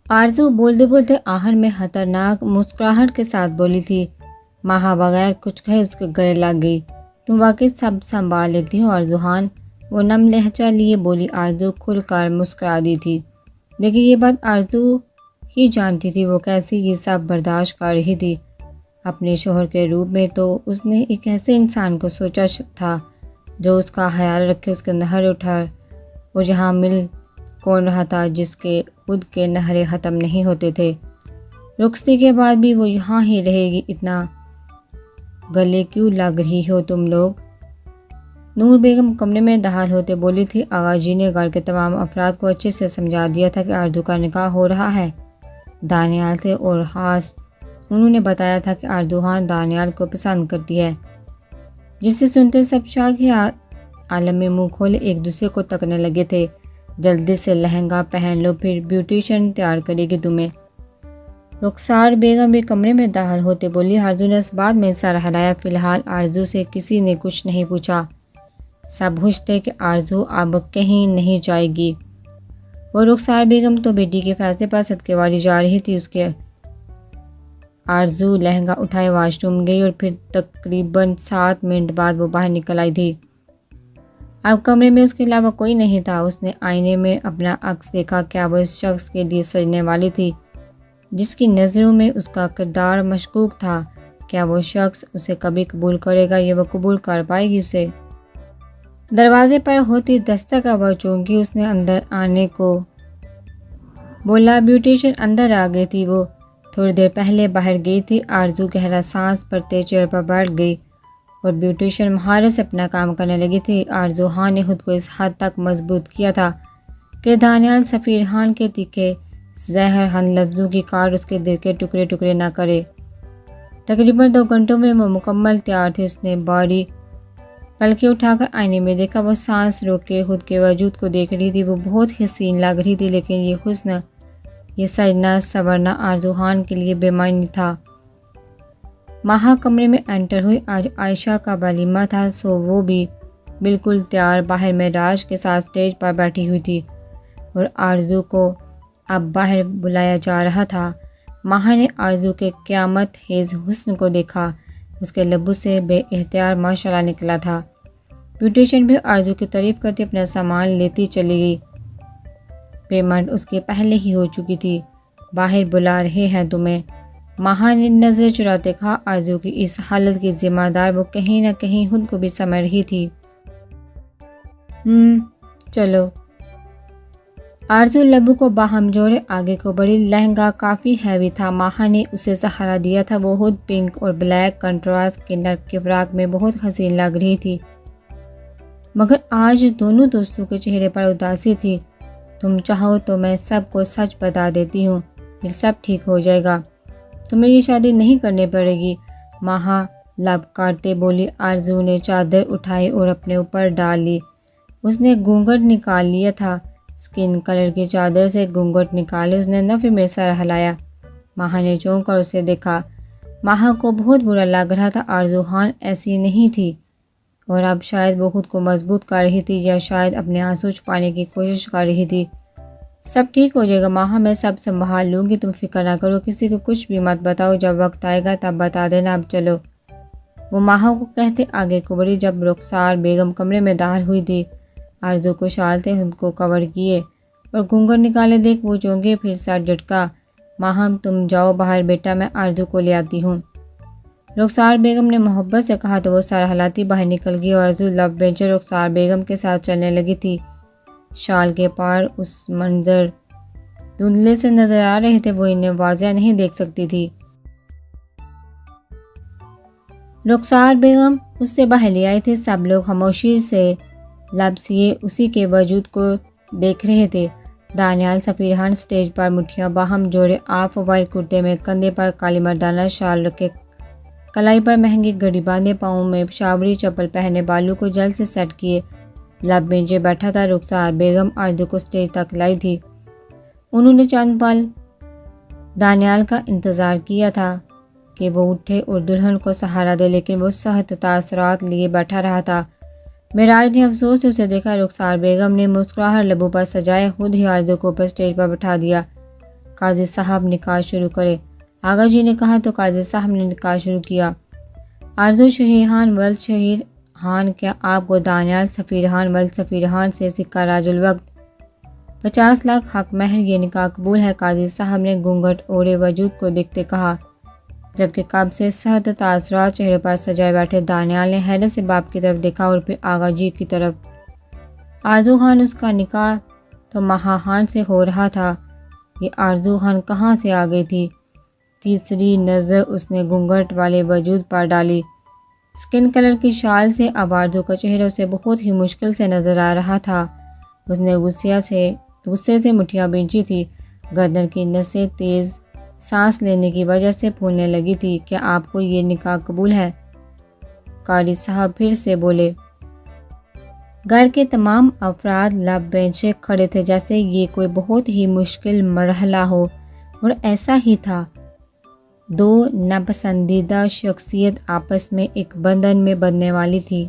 آرزو بولتے بولتے آخر میں خطرناک مسکراہٹ کے ساتھ بولی تھی۔ ماہا بغیر کچھ کہے اس کے گلے لگ گئی۔ تم واقعی سب سنبھال لیتی ہو آرزو خان، وہ نم لہجہ لیے بولی آرزو کھل کر مسکرا دی تھی، لیکن یہ بات آرزو ہی جانتی تھی وہ کیسی یہ سب برداشت کر رہی تھی۔ اپنے شوہر کے روپ میں تو اس نے ایک ایسے انسان کو سوچا تھا جو اس کا خیال رکھے، اس کے نخرے اٹھائے۔ وہ جہاں مل کون رہا تھا جس کے خود کے نخرے ختم نہیں ہوتے تھے۔ رخصتی کے بعد بھی وہ یہاں ہی رہے گی، اتنا گلے کیوں لگ رہی ہو تم لوگ؟ نور بیگم کمرے میں داخل ہوتے بولی تھی، آغا جی نے گھر کے تمام افراد کو اچھے سے سمجھا دیا تھا کہ آرزو کا نکاح ہو رہا ہے دانیال سے، اور خاص انہوں نے بتایا تھا کہ آرزو خان دانیال کو پسند کرتی ہے، جسے سنتے سب شاک عالم میں منہ کھولے ایک دوسرے کو تکنے لگے تھے۔ جلدی سے لہنگا پہن لو، پھر بیوٹیشن تیار کرے گی تمہیں۔ رخسار بیگم بھی کمرے میں داخل ہوتے بولی، آرزو نے اس بات میں سر ہلایا۔ فی الحال آرزو سے کسی نے کچھ نہیں پوچھا، سب خوش تھے کہ آرزو اب کہیں نہیں جائے گی۔ وہ رخسار بیگم تو بیٹی کے فیصلے پر صدقے واری جا رہی تھی، اس کے آرزو لہنگا اٹھائے واش روم گئی اور پھر تقریباً 7 منٹ بعد وہ باہر نکل آئی تھی۔ اب کمرے میں اس کے علاوہ کوئی نہیں تھا۔ اس نے آئینے میں اپنا عکس دیکھا، کیا وہ اس شخص کے لیے سجنے والی تھی جس کی نظروں میں اس کا کردار مشکوک تھا؟ کیا وہ شخص اسے کبھی قبول کرے گا یا وہ قبول کر پائے گی اسے؟ دروازے پر ہوتی دستک آواز چونکی اس نے اندر آنے کو بولا۔ بیوٹیشن اندر آ گئی تھی، وہ تھوڑی دیر پہلے باہر گئی تھی۔ آرزو گہرا سانس بھرتے چیئر پر بیٹھ گئی اور بیوٹیشن مہارت سے اپنا کام کرنے لگی تھی۔ آرزو خان نے خود کو اس حد تک مضبوط کیا تھا کہ دانیال سفیر خان کے تیکھے زہر ہن لفظوں کی کار اس کے دل کے ٹکڑے ٹکڑے نہ کرے۔ تقریباً 2 گھنٹوں میں وہ مکمل تیار تھی۔ اس نے باری پلکیں اٹھا کر آئینے میں دیکھا، وہ سانس روک کے خود کے وجود کو دیکھ رہی تھی۔ وہ بہت حسین لگ رہی تھی، لیکن یہ حسن، یہ سجنا سنورنا آرزو خان کے لیے بے معنی تھا۔ ماہا کمرے میں انٹر ہوئی۔ آج عائشہ کا ولیمہ تھا، سو وہ بھی بالکل تیار باہر معراج کے ساتھ اسٹیج پر بیٹھی ہوئی تھی اور آرزو کو اب باہر بلایا جا رہا تھا۔ ماہا نے آرزو کے قیامت خیز حسن کو دیکھا، اس کے لبوں سے بے اختیار ماشاءاللہ نکلا تھا۔ بیوٹیشن بھی آرزو کی تعریف کرتی اپنا سامان لیتی چلی گئی۔ پیمنٹ اس کے پہلے ہی ہو چکی تھی۔ باہر بلا رہے ہیں تمہیں، ماہا نے نظر چراتے کہا۔ آرزو کی اس حالت کی ذمہ دار وہ کہیں نہ کہیں خود کو بھی سمجھ رہی تھی۔ چلو۔ آرزو لبوں کو باہم جوڑے آگے کو بڑی۔ لہنگا کافی ہیوی تھا، ماہا نے اسے سہارا دیا تھا۔ وہ خود پنک اور بلیک کنٹراسٹ کے نرک کے فراق میں بہت حسین لگ رہی تھی، مگر آج دونوں دوستوں کے چہرے پر اداسی تھی۔ تم چاہو تو میں سب کو سچ بتا دیتی ہوں، پھر سب ٹھیک ہو جائے گا، تمہیں یہ شادی نہیں کرنی پڑے گی، ماہا لب کاٹتے بولی۔ آرزو نے چادر اٹھائی اور اپنے اوپر ڈال لی۔ اس نے گھونگھٹ نکال لیا تھا، اسکن کلر کی چادر سے گھونگھٹ نکالے اس نے نفی میں سر ہلایا۔ ماہا نے چونک کر اسے دیکھا۔ ماہا کو بہت برا لگ رہا تھا، آرزو خان ایسی نہیں تھی اور اب شاید وہ خود کو مضبوط کر رہی تھی یا شاید اپنے آنسو چھپانے کی کوشش کر رہی تھی۔ سب ٹھیک ہو جائے گا ماہا، میں سب سنبھال لوں گی، تم فکر نہ کرو، کسی کو کچھ بھی مت بتاؤ، جب وقت آئے گا تب بتا دینا، اب چلو۔ وہ ماہا کو کہتے آگے کو بڑھی۔ جب رخسار بیگم کمرے میں داخل ہوئی تھی، آرزو کو شال سے خود کو کور کیے اور گھونگھٹ نکالے دیکھ وہ چونکے، پھر سر جھٹکا۔ ماہا تم جاؤ باہر بیٹا، میں آرزو کو لے آتی ہوں، رخسار بیگم نے محبت سے کہا تو وہ سر ہلاتی باہر نکل گئی اور آرزو لب بینچر رخسار بیگم کے ساتھ چلنے لگی تھی۔ شال کے پار اس منظر دھندلے سے نظر آ رہے تھے، وہ انہیں واضح نہیں دیکھ سکتی تھی۔ رخسار بیگم اس سے باہر لے آئی تھی۔ سب لوگ خاموشی سے لب سیے اسی کے وجود کو دیکھ رہے تھے۔ دانیال سفیر خان اسٹیج پر مٹھیاں باہم جوڑے آف وائٹ کرتے میں، کندھے پر کالی مردانہ شال رکھے، کلائی پر مہنگی گھڑی باندھے، پاؤں میں پشاوری چپل پہنے، بالوں کو جل سے سیٹ کیے لب بینچے بیٹھا تھا۔ رخسار بیگم آرزو کو اسٹیج تک لائی تھی۔ انہوں نے چند پل دانیال کا انتظار کیا تھا کہ وہ اٹھے اور دلہن کو سہارا دے، لیکن وہ سخت تاثرات لیے بیٹھا رہا تھا۔ معراج نے افسوس سے اسے دیکھا۔ رخسار بیگم نے مسکراہٹ لبوں پر سجائے خود ہی آرزو کو اوپر اسٹیج پر بٹھا دیا۔ قاضی صاحب نکاح شروع کرے۔ آغا جی نے کہا تو قاضی صاحب نے نکاح شروع کیا۔ آرزو شہیران ولد شہیران، کیا آپ کو دانیال سفیران ولد سفیران سے سکہ راج الوقت 50 لاکھ حق مہر یہ نکاح قبول ہے؟ قاضی صاحب نے گھونگھٹ اوڑے وجود کو دیکھتے کہا، جبکہ قبل سے سخت تاثرات چہرے پر سجائے بیٹھے۔ دانیال نے حیرت سے باپ کی طرف دیکھا اور پھر آغا جی کی طرف۔ آرزو خان، اس کا نکاح تو مہا خان سے ہو رہا تھا، یہ آرزو خان کہاں سے آ گئی تھی؟ تیسری نظر اس نے گھونگھٹ والے وجود پر ڈالی۔ اسکن کلر کی شال سے اب آرزو کا چہرہ اسے بہت ہی مشکل سے نظر آ رہا تھا۔ اس نے غصے سے مٹھیاں بھینچی تھی، گردن کی نسیں تیز سانس لینے کی وجہ سے پھولنے لگی تھی۔ کیا آپ کو یہ نکاح قبول ہے؟ قاضی صاحب پھر سے بولے۔ گھر کے تمام افراد لب بینچے کھڑے تھے، جیسے یہ کوئی بہت ہی مشکل مرحلہ ہو، اور ایسا ہی تھا۔ دو ناپسندیدہ شخصیت آپس میں ایک بندھن میں بندھنے والی تھی۔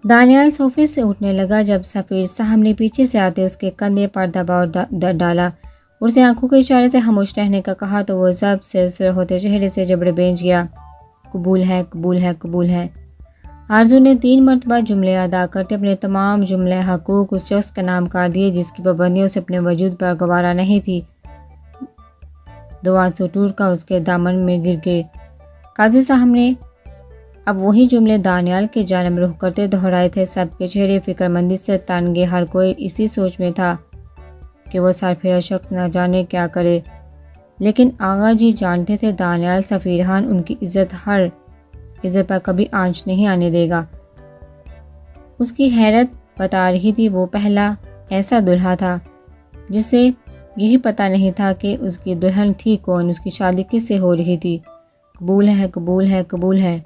دانیال صوفے سے اٹھنے لگا جب سفیر صاحب نے پیچھے سے آتے اس کے کندھے پر دباؤ ڈالا اور اسے آنکھوں کے اشارے سے خاموش رہنے کا کہا تو وہ ضبط سے سر ہوتے چہرے سے جبڑے بھیج گیا۔ قبول ہے، قبول ہے، قبول ہے۔ آرزو نے 3 مرتبہ جملے ادا کرتے اپنے تمام جملے حقوق اس شخص کا نام کر دیے جس کی پابندیوں سے اپنے وجود پر گوارا نہیں تھی۔ 2 آنسو ٹوٹ کر اس کے دامن میں گر گئے۔ قاضی صاحب نے اب وہی جملے دانیال کے جانب رخ کرتے دہرائے تھے۔ سب کے چہرے فکر مندی سے تن گئے، ہر کوئی اسی سوچ میں تھا کہ وہ سرفراز شخص نہ جانے کیا کرے، لیکن آغا جی جانتے تھے دانیال سفیران ان کی عزت پر کبھی آنچ نہیں آنے دے گا۔ اس کی حیرت بتا رہی تھی وہ پہلا ایسا دلہا تھا جسے یہی پتہ نہیں تھا کہ اس کی دلہن تھی کون، اس کی شادی کس سے ہو رہی تھی۔ قبول ہے، قبول ہے، قبول ہے،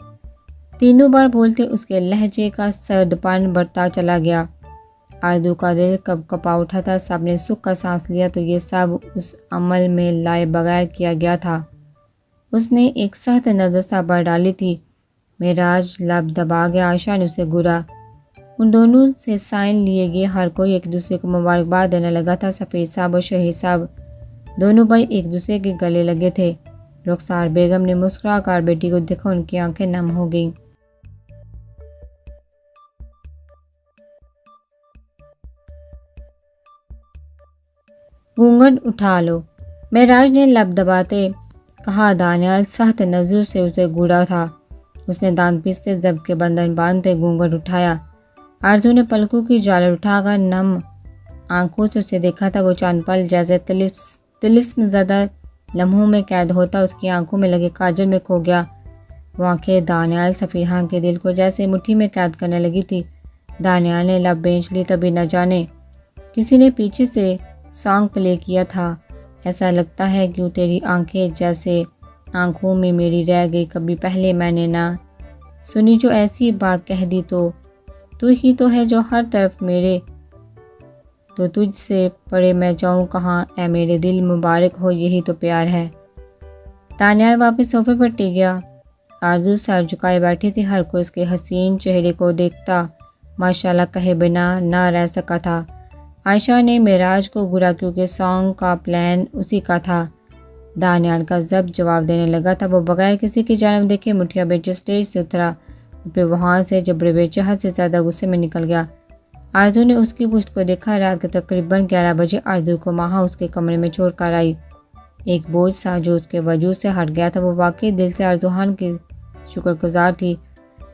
تینوں بار بولتے اس کے لہجے کا سردپن بڑھتا چلا گیا۔ آرزو کا دل کب کپا اٹھا تھا، سب نے سکھ کا سانس لیا تو یہ سب اس عمل میں لائے بغیر کیا گیا تھا۔ اس نے ایک سخت نظر سب پر ڈالی تھی۔ معراج لب دبا گیا، عائشہ نے اسے گھورا۔ ان دونوں سے سائن لیے گئے، ہر کوئی ایک دوسرے کو مبارکباد دینے لگا تھا۔ سفیر صاحب اور شہید صاحب دونوں بھائی ایک دوسرے کے گلے لگے تھے۔ رخسار بیگم نے مسکرا کر بیٹی کو دیکھا، ان کی آنکھیں نم ہو گئیں۔ گھونگھٹ اٹھا لو، معراج نے لب دباتے کہا۔ دانیال سخت نظر سے اسے گھورا تھا۔ اس نے دانت پیستے ضبط کے بندھن باندھتے گھونگھٹ اٹھایا۔ آرزو نے پلکوں کی جالر اٹھا کر نم آنکھوں سے اسے دیکھا تھا۔ وہ چند پل جیسے طلسم زدہ لمحوں میں قید ہوتا اس کی آنکھوں میں لگے کاجل میں کھو گیا۔ وہ آنکھیں دانیال سفیران کے دل کو جیسے مٹھی میں قید کرنے لگی تھی۔ دانیال نے لب بینچ لی، تبھی نہ جانے کسی نے پیچھے سے سانگ پلے کیا تھا۔ ایسا لگتا ہے کہ تیری آنکھیں جیسے آنکھوں میں میری رہ گئی، کبھی پہلے میں نے نہ سنی جو ایسی بات کہہ دی۔ تو ہی تو ہے جو ہر طرف میرے، تو تجھ سے پرے میں جاؤں کہاں، اے میرے دل مبارک ہو، یہی تو پیار ہے۔ دانیال واپس صوفے پر ٹک گیا۔ آرزو سر جھکائے بیٹھی تھی، ہر کوئی اس کے حسین چہرے کو دیکھتا ماشاءاللہ کہے بنا نہ رہ سکا تھا۔ عائشہ نے معراج کو گھورا کیونکہ سانگ کا پلان اسی کا تھا۔ دانیال کا ضبط جواب دینے لگا تھا۔ وہ بغیر کسی کی جانب دیکھے مٹھیاں بیچے اسٹیج سے اترا اور پھر وہاں سے جبڑے بیچے حد سے زیادہ غصے میں نکل گیا۔ آرزو نے اس کی پشت کو دیکھا۔ رات کے تقریباً 11 بجے آرزو کو ماہا اس کے کمرے میں چھوڑ کر آئی۔ ایک بوجھ سا جو اس کے وجود سے ہٹ گیا تھا۔ وہ واقعی دل سے آرزو خان کی شکر گزار تھی۔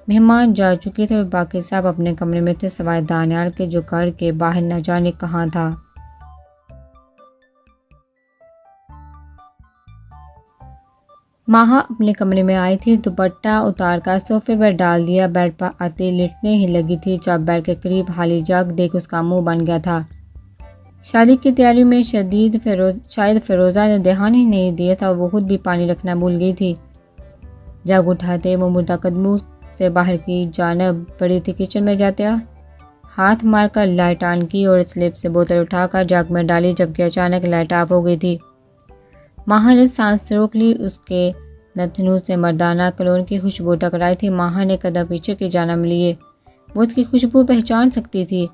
مہمان جا چکے تھے اور باقی سب اپنے کمرے میں تھے سوائے دانیال کے جو گھر کے باہر نہ جانے کہاں تھا۔ ماہا اپنے کمرے میں آئی تھی، دوپٹہ اتار کر صوفے پر ڈال دیا، بیڈ پر آتے لیٹنے ہی لگی تھی جب بیڈ کے قریب حالی جگ دیکھ اس کا منہ بن گیا تھا۔ شادی کی تیاریوں میں شاید فیروزہ نے دھیان ہی نہیں دیا تھا اور وہ خود بھی پانی رکھنا بھول گئی تھی۔ جگ اٹھاتے وہ مردہ قدموں سے باہر کی جانب بڑھی تھی۔ کچن میں جاتے ہاتھ مار کر لائٹ آن کی اور سلپ سے بوتل اٹھا کر جگ میں ڈالی، جبکہ اچانک لائٹ آف ہو گئی تھی۔ ماہا نے سانس روک لی، اس کے نتنوں سے مردانہ کلون کی خوشبو ٹکرائی تھی۔ ماہا نے قدم پیچھے کی جانب لیے، وہ اس کی خوشبو پہچان سکتی تھی۔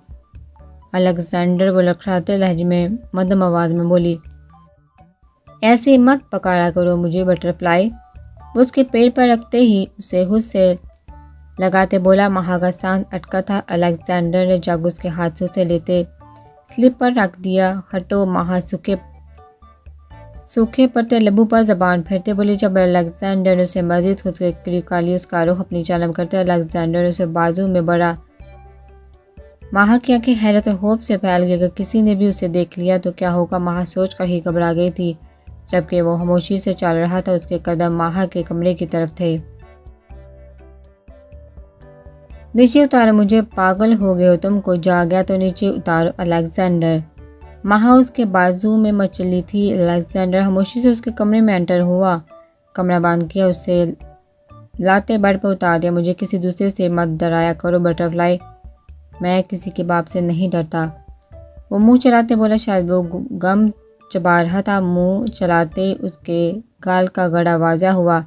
الیگزینڈر وہ لڑکھڑاتے لہجے میں مدھم آواز میں بولی، ایسے مت پکارا کرو مجھے بٹر فلائی۔ وہ اس کے پیٹ پر رکھتے ہی اسے خود سے لگاتے بولا۔ ماہا کا سانس اٹکا تھا۔ الیگزینڈر نے جگ اس کے ہاتھوں سے لیتے سلپ پر رکھ دیا۔ ہٹو ماہا سوکھے پڑتے لبوں پر زبان پھیرتے بولی۔ جب الیگزینڈر نے اسے مزید خود کے قریب کر لی، اس کا رخ اپنی جانب کرتے الیگزینڈر نے اسے بازو میں بڑا۔ ماہا کی آنکھیں حیرت اور خوف سے پھیل گئی۔ اگر کسی نے بھی اسے دیکھ لیا تو کیا ہوگا، ماہا سوچ کر ہی گھبرا گئی تھی۔ جبکہ وہ خاموشی سے چل رہا تھا، اس کے قدم ماہا کے کمرے کی طرف تھے۔ نیچے اتارو مجھے، پاگل ہو گئے ہو تم، کو جا گیا تو نیچے اتارو الیگزینڈر۔ ماہا اس کے بازو میں مچلی تھی۔ الیگزینڈر خاموشی سے اس کے کمرے میں انٹر ہوا، کمرہ بند کیا، اسے لاتے بیڈ پر اتار دیا۔ مجھے کسی دوسرے سے مت ڈرایا کرو بٹر فلائی، میں کسی کے باپ سے نہیں ڈرتا۔ وہ منہ چلاتے بولا۔ شاید وہ گم چبا رہا تھا۔ منہ چلاتے اس کے گال کا گڑا واضح ہوا،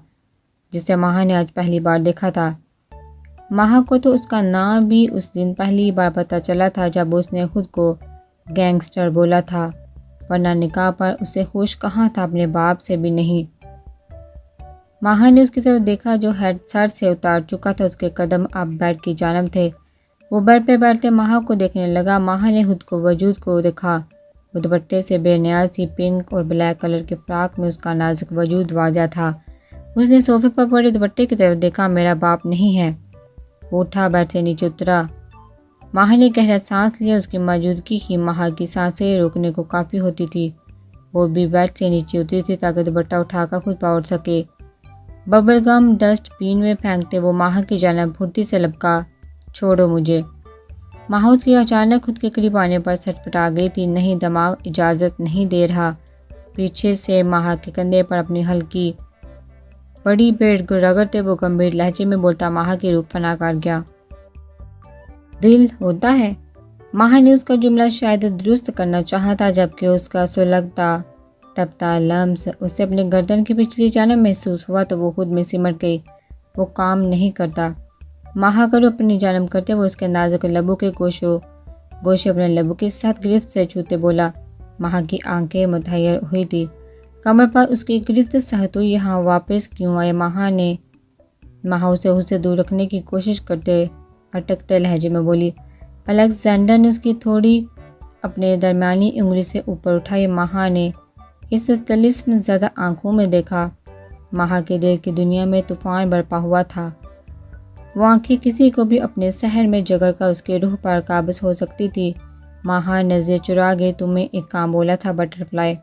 جسے ماہا نے آج پہلی بار دیکھا تھا۔ ماہا کو تو اس کا نام بھی اس دن پہلی بار پتہ چلا تھا جب اس نے خود کو گینگسٹر بولا تھا، ورنہ نکاح پر اسے ہوش کہاں تھا، اپنے باپ سے بھی نہیں۔ ماہا نے اس کی طرف دیکھا جو ہیڈ سر سے اتار چکا تھا، اس کے قدم اب بیڈ کی جانب تھے۔ وہ بیڈ پہ بیٹھتے ماہا کو دیکھنے لگا۔ ماہا نے خود کو وجود کو دیکھا، وہ دوپٹے سے بے نیاز تھی۔ پنک اور بلیک کلر کے فراق میں اس کا نازک وجود واضح تھا۔ اس نے صوفے پر پڑے دوپٹے کی طرف دیکھا۔ میرا باپ نہیں ہے۔ وہ اٹھا، بیڈ سے نیچے اترا۔ ماہا نے گہرا سانس لیا۔ اس کی موجودگی ہی ماہا کی سانسیں روکنے کو کافی ہوتی تھی۔ وہ بھی بیڈ سے نیچے اتری تھی تاکہ دوپٹہ اٹھا کر خود پر اٹھ سکے۔ ببل گم ڈسٹ بین میں پھینکتے وہ ماہا کی جانب پھرتی سے لپکا، چھوڑو مجھے۔ ماہا اس کی اچانک خود کے قریب آنے پر سٹپٹا گئی تھی۔ نہیں، دماغ اجازت نہیں دے رہا۔ پیچھے سے ماہا کے کندھے پر اپنی ہلکی بڑی پیٹھ رگڑتے وہ گمبھیر لہجے میں بولتا۔ ماہا کی روح فنا کر گیا۔ دل ہوتا ہے؟ ماہا نے اس کا جملہ شاید درست کرنا چاہا تھا، جبکہ اس کا سلگتا تپتا لمس اسے اپنے گردن کی پچھلی جانب محسوس ہوا تو وہ خود میں سمٹ گئی۔ وہ کام نہیں کرتا۔ ماہا کا روح اپنی جانب کرتے وہ اس کے نازک لبوں کے گوشے اپنے لبوں کی سخت گرفت سے چھوتے بولا۔ ماہا کی آنکھیں متحیر ہوئی تھی۔ کمر پر اس کی گرفت سخت ہوئی۔ یہاں واپس کیوں آئے؟ ماہا اسے خود سے دور رکھنے کی کوشش کرتے اٹکتے لہجے میں بولی۔ الیگزینڈر نے اس کی تھوڑی اپنے درمیانی انگلی سے اوپر اٹھائی۔ ماہا نے اس طلسم زدہ آنکھوں میں دیکھا۔ ماہا کے دل کی دنیا میں طوفان برپا ہوا تھا۔ وہ آنکھیں کسی کو بھی اپنے سحر میں جگڑ کر اس کے روح پر قابض ہو سکتی تھی۔ ماہا نظریں چرا گئی۔ تمہیں ایک کام بولا تھا بٹر فلائی،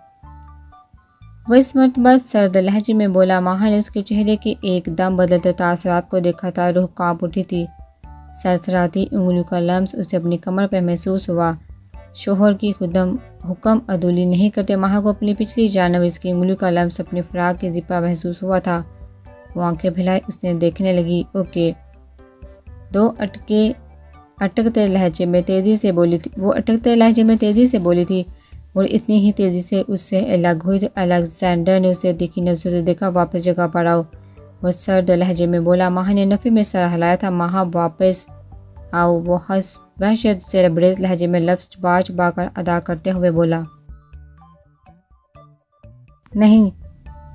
وہ اس مرتبہ سرد لہجے میں بولا۔ ماہا نے اس کے چہرے کے ایک دم بدلتے تاثرات کو دیکھا تھا۔ روح کانپ اٹھی تھی۔ سرسراتی انگلیوں کا لمس اسے اپنی کمر پہ محسوس ہوا۔ شوہر کی حکم عدولی نہیں کرتے۔ ماہا کو اپنی پچھلی جانب اس کی انگلیوں کا لمس اپنی فراق کے زپ پر محسوس ہوا تھا۔ وہ آنکھیں پھیلائی، اس نے دیکھنے لگی۔ اوکے، وہ اٹکتے لہجے میں تیزی سے بولی تھی اور اتنی ہی تیزی سے اس سے الگ ہوئی۔ الیگزینڈر نے اسے دیکھی نظروں سے دیکھا۔ واپس جگہ پر آؤ، وہ سرد لہجے میں بولا۔ ماہا نے نفی میں سر ہلایا تھا۔ ماہا واپس آؤ، وہ وحشت سے لبریز لہجے میں لفظ چبا چبا کر ادا کرتے ہوئے بولا۔ نہیں،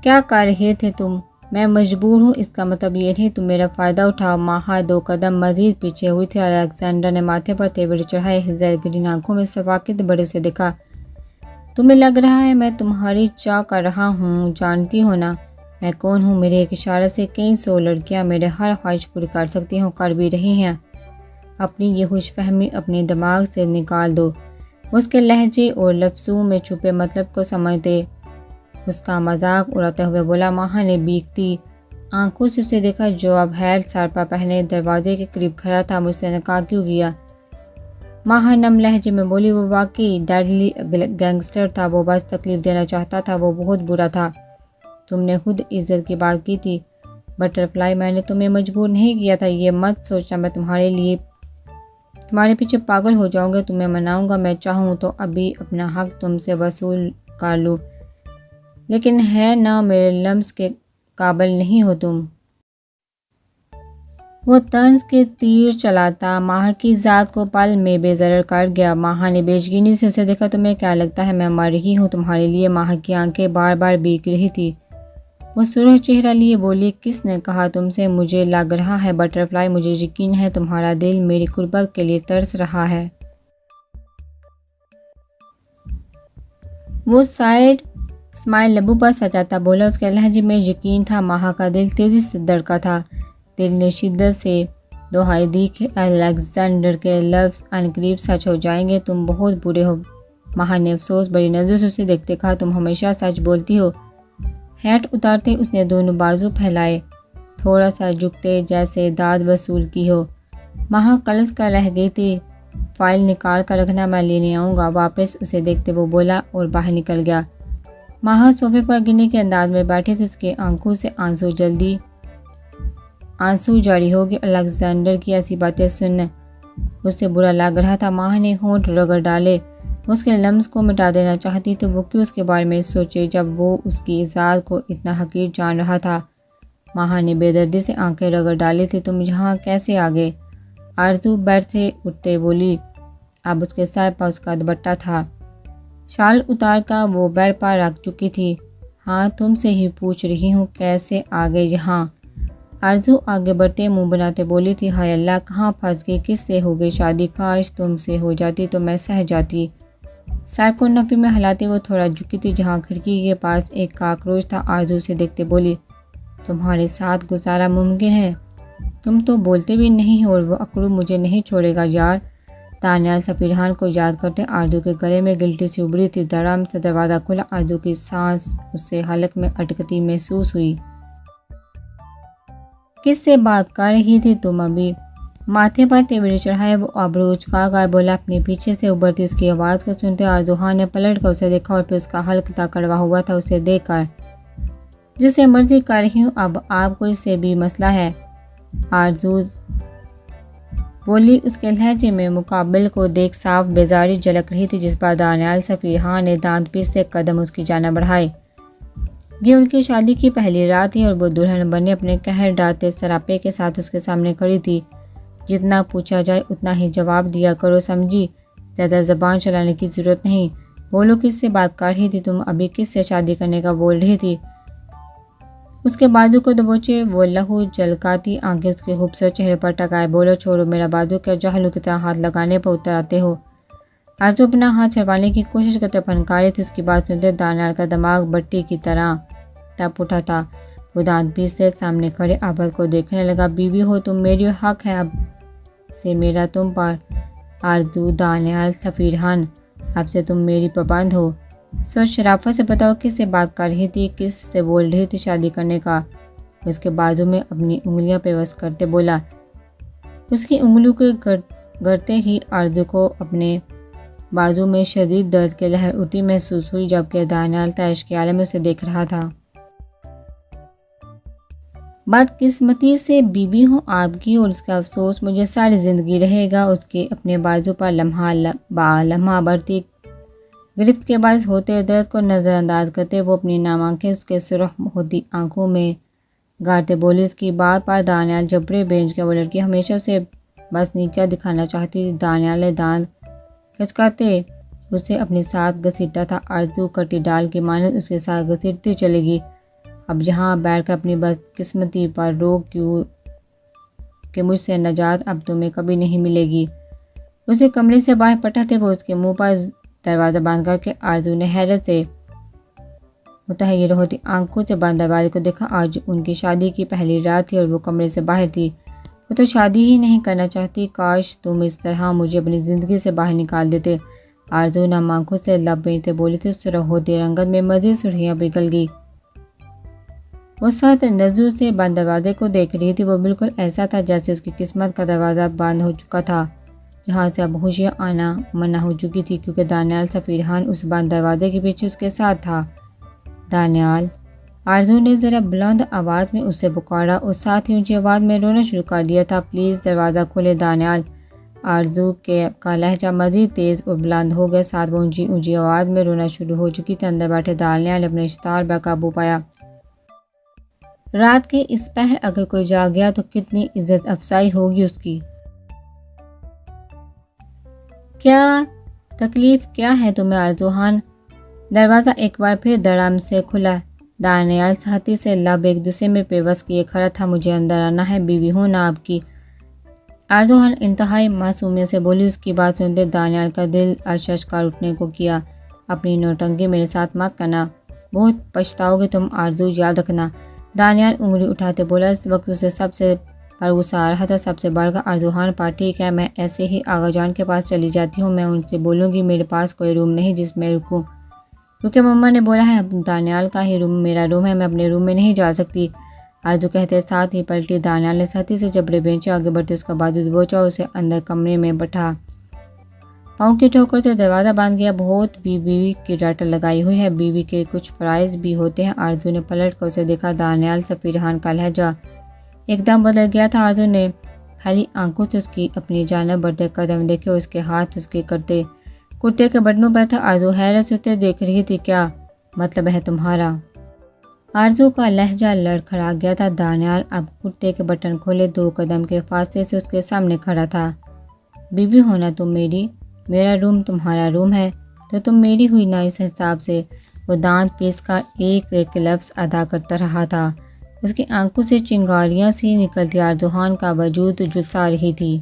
کیا کر رہے تھے تم؟ میں مجبور ہوں، اس کا مطلب یہ نہیں تم میرا فائدہ اٹھاؤ۔ ماہا 2 قدم مزید پیچھے ہوئی تھی۔ الیگزینڈر نے ماتھے پر تیور چڑھائے زل گرین آنکھوں میں صفاقت بڑے سے دیکھا۔ تمہیں لگ رہا ہے میں تمہاری چاہ کر رہا ہوں، جانتی ہو نا میں کون ہوں؟ میرے ایک اشارے سے کئی 100 لڑکیاں میرے ہر خواہش پوری کر سکتی ہوں، کر بھی رہی ہیں۔ اپنی یہ خوش فہمی اپنے دماغ سے نکال دو۔ اس کے لہجے اور لفظوں میں چھپے مطلب کو سمجھتے اس کا مذاق اڑاتے ہوئے بولا۔ ماہا نے بیکتی آنکھوں سے اسے دیکھا جو اب ہیڈ سر پر پہنے دروازے کے قریب کھڑا تھا۔ مجھ سے نکاح کیوں کیا؟ ماہا نم لہجے میں بولی۔ وہ واقعی ڈیڈلی گینگسٹر تھا، وہ بس تکلیف دینا چاہتا تھا، وہ بہت برا تھا۔ تم نے خود عزت کی بات کی تھی بٹر فلائی، میں نے تمہیں مجبور نہیں کیا تھا۔ یہ مت سوچنا میں تمہارے پیچھے پاگل ہو جاؤں گا، تمہیں مناؤں گا۔ میں چاہوں تو ابھی اپنا حق تم سے وصول کر لوں، لیکن ہے نہ میرے لمس کے قابل نہیں ہو تم۔ وہ طنز کے تیر چلاتا ماہا کی ذات کو پل میں بے ضرر کر گیا۔ ماہا نے بےچینی سے اسے دیکھا۔ تمہیں کیا لگتا ہے میں مر رہی ہوں تمہارے لیے؟ ماہا کی آنکھیں بار بار بھیگ رہی تھی۔ وہ سرخ چہرہ لیے بولی، کس نے کہا تم سے؟ مجھے لگ رہا ہے بٹرفلائی، مجھے یقین ہے تمہارا دل میری قربت کے لیے ترس رہا ہے۔ وہ سائڈ اسمائل لبوں پر سجاتا بولا، اس کے لہجے میں یقین تھا۔ ماہا کا دل تیزی سے دھڑکا تھا۔ دل نے شدت سے دہائی دی کہ الیگزینڈر کے لفظ عنقریب سچ ہو جائیں گے۔ تم بہت برے ہو۔ ماہا نے افسوس بڑی نظر سے اسے دیکھتے کہا، تم ہمیشہ سچ بولتی ہو۔ ہیٹ اتارتے اس نے دونوں بازو پھیلائے، تھوڑا سا جھکتے جیسے داد وصول کی ہو۔ ماہا کلس کر رہ گئی تھی۔ فائل نکال کر رکھنا، میں لینے آؤں گا واپس، اسے دیکھتے وہ بولا اور باہر نکل گیا۔ ماہا صوفے پر گرنے کے انداز میں بیٹھی تھی، اس کی آنکھوں سے آنسو جاری ہو گئے۔ الیگزینڈر کی ایسی باتیں سن اسے برا لگ رہا تھا۔ ماہا نے ہونٹ رگڑ ڈالے۔ وہ اس کے لمس کو مٹا دینا چاہتی تھی۔ وہ کیوں اس کے بارے میں سوچے جب وہ اس کی ذات کو اتنا حقیر جان رہا تھا۔ ماہا نے بے دردی سے آنکھیں رگڑ ڈالی تھی۔ تم یہاں کیسے آ گئے؟ آرزو بیڈ سے اٹھتے بولی۔ اب اس کے سر پر اس کا دوپٹہ تھا۔ شال اتار کر وہ بیڈ پر رکھ چکی تھی۔ ہاں تم سے ہی پوچھ رہی ہوں، کیسے آ گئے یہاں؟ آرزو آگے بڑھتے منہ بناتے بولی تھی، ہائے اللہ کہاں پھنس گئی، کس سے ہو گئی شادی؟ کاش تم سے ہو جاتی تو میں سہ جاتی۔ سر کو نفی میں ہلاتے وہ تھوڑا جھکی تھی جہاں کھڑکی کے پاس ایک کاکروچ تھا۔ آرزو سے دیکھتے بولی، تمہارے ساتھ گزارا ممکن ہے؟ تم تو بولتے بھی نہیں اور وہ اکڑو مجھے نہیں چھوڑے گا یار۔ دانیال سفیران کو یاد کرتے آرزو کے گلے میں گلٹی سی ابھری تھی۔ دھڑام سے دروازہ کھلا۔ آرزو کی سانس اس سے حلق میں اٹکتی محسوس ہوئی۔ کس سے بات کر رہی تھی تم ابھی؟ ماتھے پر تیوری چڑھائے وہ ابرو اچکا کر بولا۔ اپنے پیچھے سے ابھرتی اس کی آواز کو سنتے آرزو خان نے پلٹ کر اسے دیکھا اور پھر اس کا حلق تک کڑوا ہوا تھا اسے دیکھ کر۔ جسے مرضی کر رہی ہوں، اب آپ کو اس سے بھی مسئلہ ہے؟ آرزو بولی۔ اس کے لہجے میں مقابل کو دیکھ صاف بیزاری جھلک رہی تھی، جس پر دانیال سفیران نے دانت پیستے قدم اس کی جانب بڑھائے۔ یہ ان کی شادی کی پہلی رات تھی اور وہ دلہن بننے اپنے قہر ڈالتے سراپے کے ساتھ اس کے سامنے کھڑی تھی۔ جتنا پوچھا جائے اتنا ہی جواب دیا کرو، سمجھی؟ زیادہ زبان چلانے کی ضرورت نہیں۔ بولو کس سے بات کر رہی تھی تم ابھی؟ کس سے شادی کرنے کا بول رہی تھی؟ اس کے بازو کو دبوچے وہ لہو جھلکاتی آنکھیں اس کے خوبصورت چہرے پر ٹکائے۔ بولو چھوڑو میرا بازو، کیا جاہلوں کی طرح ہاتھ لگانے پر اتر آتے ہو؟ آرزو اپنا ہاتھ چھڑوانے کی کوشش کرتے پھنکاری تھی۔ اس کی بات سنتے دانیال کا دماغ بٹی کی طرح تپ اٹھا تھا۔ وہ دانت پیستے سامنے کھڑے عابد کو دیکھنے لگا۔ بیوی ہو تم میری اور حق ہے اب سے میرا تم پر۔ آرزو دانیال سفیران، اب سے تم میری پابند ہو۔ سوچ شرافت سے بتاؤ کس سے بات کر رہی تھی، کس سے بول رہی تھی شادی کرنے کا؟ اس کے بازو میں اپنی انگلیاں پیوست کرتے بولا۔ اس کی انگلیوں کے گرتے ہی آرزو کو اپنے بازو میں شدید درد کی لہر اٹھتی محسوس ہوئی، جبکہ دانیال تیش کے عالم میں اسے دیکھ رہا تھا۔ بدقسمتی سے بیوی ہوں آپ کی اور اس کا افسوس مجھے ساری زندگی رہے گا۔ اس کے اپنے بازو پر لمحہ لمحہ بڑھتی گرفت کے باعث ہوتے درد کو نظر انداز کرتے وہ اپنی نم آنکھیں اس کے سرخ ہوتی آنکھوں میں گاڑتے بولی۔ اس کی بات پر دانیال جبرے بینچ کے وہ لڑکی ہمیشہ اسے بس نیچا دکھانا چاہتی تھی۔ دانیال نے دانت کھچکاتے اسے اپنے ساتھ گھسیٹا تھا۔ آرزو کٹی ڈال کی مانند اس کے ساتھ گھسیٹتی چلے گی۔ اب یہاں بیٹھ کر اپنی بدقسمتی پر روک کیوں کہ مجھ سے نجات اب تمہیں کبھی نہیں ملے گی۔ اسے کمرے سے باہر پٹاتے وہ اس کے منہ پر دروازہ بند کر کے آرزو نے حیرت سے متحیر ہوتی آنکھوں سے بند دروازے کو دیکھا۔ آج ان کی شادی کی پہلی رات تھی اور وہ کمرے سے باہر تھی۔ وہ تو شادی ہی نہیں کرنا چاہتی۔ کاش تم اس طرح مجھے اپنی زندگی سے باہر نکال دیتے۔ آرزو نم آنکھوں سے لب بیچتے بولی تھی۔ اس طرح ہوتی رنگت میں مزید سرخیاں پگھل گئی۔ وہ سخت نظروں سے بند دروازے کو دیکھ رہی تھی۔ وہ بالکل ایسا تھا جیسے اس کی قسمت کا دروازہ بند ہو چکا تھا، جہاں سے اب خوشیاں آنا منع ہو چکی تھی، کیونکہ دانیال سفیران اس بند دروازے کے پیچھے اس کے ساتھ تھا۔ دانیال! آرزو نے ذرا بلند آواز میں اسے پکارا اور ساتھ ہی اونچی آواز میں رونا شروع کر دیا تھا۔ پلیز دروازہ کھولے دانیال! آرزو کا لہجہ مزید تیز اور بلند ہو گیا، ساتھ وہ اونچی آواز میں رونا شروع ہو چکی تھی۔ اندر بیٹھے دانیال نے اپنے شتار پر قابو پایا۔ رات کے اس پہر اگر کوئی جاگ گیا تو کتنی عزت افزائی ہوگی اس کی۔ کیا تکلیف کیا ہے تمہیں آرزوہان؟ دروازہ ایک بار پھر دڑام سے کھلا۔ دانیال سختی سے لب ایک دوسرے میں پیوست کیے کھڑا تھا۔ مجھے اندر آنا ہے، بیوی ہوں نا آپ کی۔ آرزوہان انتہائی معصومیت سے بولی۔ اس کی بات سنتے دانیال کا دل اششکار اٹھنے کو کیا۔ اپنی نوٹنکی میرے ساتھ مت کرنا، بہت پچھتاؤ گے تم آرزو، یاد رکھنا۔ دانیال انگلی اٹھاتے بولا۔ اس وقت اسے سب سے پر غصہ آ رہا تھا، سب سے بڑھ کر آرزوہان پر۔ ٹھیک ہے، میں ایسے ہی آغا جان کے پاس چلی جاتی ہوں، میں ان سے بولوں گی میرے پاس کوئی روم نہیں جس میں رکوں، کیونکہ مما نے بولا ہے دانیال کا ہی روم میرا روم ہے، میں اپنے روم میں نہیں جا سکتی، آرزو کہتے ساتھ ہی پلٹی۔ دانیال نے سختی سے جبڑے بینچے آگے بڑھتے اس کا بازو دبوچا اور اسے اندر کمرے میں بٹھا۔ پاؤں کی ٹھوکر سے دروازہ باندھ گیا۔ بہت بھی بیوی کی رٹ لگائی ہوئی ہے، بیوی کے کچھ فرائض بھی ہوتے ہیں۔ آرزو نے پلٹ کر اسے دیکھا۔ دانیال سفیران کا لہجہ ایک دم بدل گیا تھا۔ آرزو نے پھیلی آنکھوں سے اس کی اپنی جانب بڑھتے قدم دیکھے اور اس کے ہاتھ اس کے کرتے کے بٹنوں پر تھا۔ آرزو حیرت سے دیکھ رہی تھی۔ کیا مطلب ہے تمہارا؟ آرزو کا لہجہ لڑکھڑا گیا تھا۔ دانیال اب کرتے کے بٹن کھولے 2 قدم کے فاصلے سے اس کے سامنے کھڑا تھا۔ بیوی ہونا تم میری، میرا روم تمہارا روم ہے تو تم میری ہوئی نا، اس حساب سے۔ وہ دانت پیس کر ایک ایک لفظ ادا کرتا رہا تھا۔ اس کی آنکھوں سے چنگاریاں سی نکلتی۔ آرزوہان کا وجود جھلسا رہی تھی۔